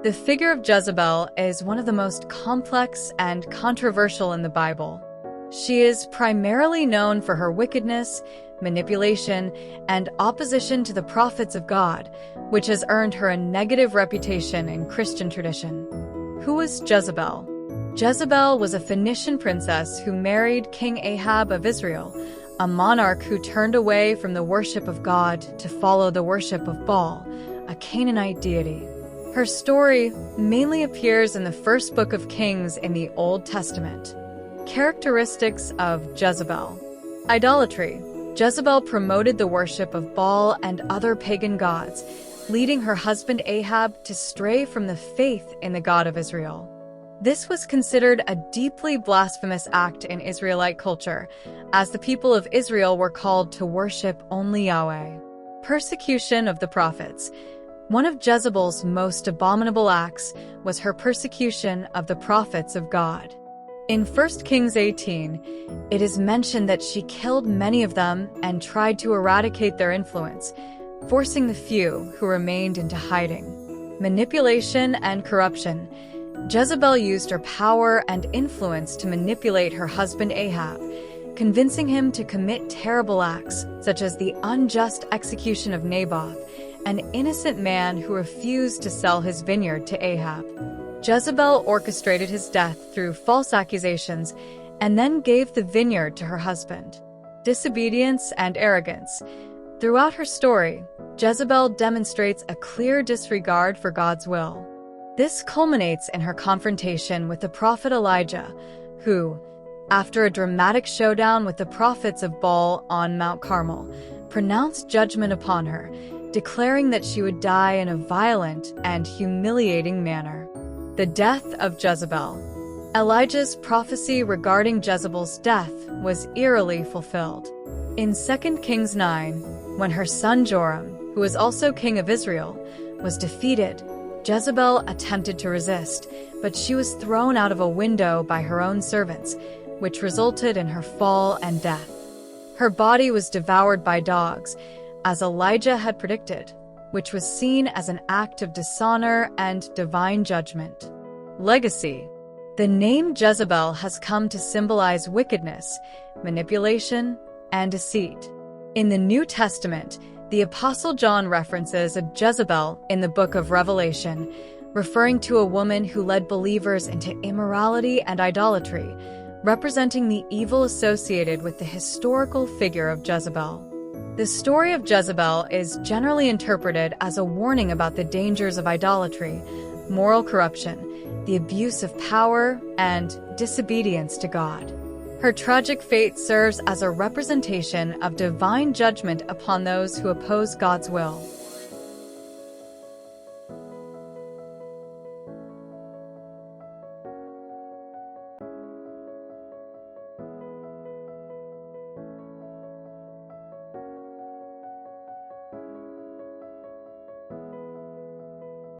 The figure of Jezebel is one of the most complex and controversial in the Bible. She is primarily known for her wickedness, manipulation, and opposition to the prophets of God, which has earned her a negative reputation in Christian tradition. Who was Jezebel? Jezebel was a Phoenician princess who married King Ahab of Israel, a monarch who turned away from the worship of God to follow the worship of Baal, a Canaanite deity. Her story mainly appears in the first book of Kings in the Old Testament. Characteristics of Jezebel. Idolatry. Jezebel promoted the worship of Baal and other pagan gods, leading her husband Ahab to stray from the faith in the God of Israel. This was considered a deeply blasphemous act in Israelite culture, as the people of Israel were called to worship only Yahweh. Persecution of the prophets. One of Jezebel's most abominable acts was her persecution of the prophets of God. In 1 Kings 18, it is mentioned that she killed many of them and tried to eradicate their influence, forcing the few who remained into hiding. Manipulation and corruption. Jezebel used her power and influence to manipulate her husband Ahab, convincing him to commit terrible acts, such as the unjust execution of Naboth, an innocent man who refused to sell his vineyard to Ahab. Jezebel orchestrated his death through false accusations and then gave the vineyard to her husband. Disobedience and arrogance. Throughout her story, Jezebel demonstrates a clear disregard for God's will. This culminates in her confrontation with the prophet Elijah, who, after a dramatic showdown with the prophets of Baal on Mount Carmel, pronounced judgment upon her, declaring that she would die in a violent and humiliating manner. The death of Jezebel. Elijah's prophecy regarding Jezebel's death was eerily fulfilled. In 2 Kings 9, when her son Joram, who was also king of Israel, was defeated, Jezebel attempted to resist, but she was thrown out of a window by her own servants, which resulted in her fall and death. Her body was devoured by dogs, as Elijah had predicted, which was seen as an act of dishonor and divine judgment. Legacy. The name Jezebel has come to symbolize wickedness, manipulation, and deceit. In the New Testament, the Apostle John references a Jezebel in the book of Revelation, referring to a woman who led believers into immorality and idolatry, representing the evil associated with the historical figure of Jezebel. The story of Jezebel is generally interpreted as a warning about the dangers of idolatry, moral corruption, the abuse of power, and disobedience to God. Her tragic fate serves as a representation of divine judgment upon those who oppose God's will.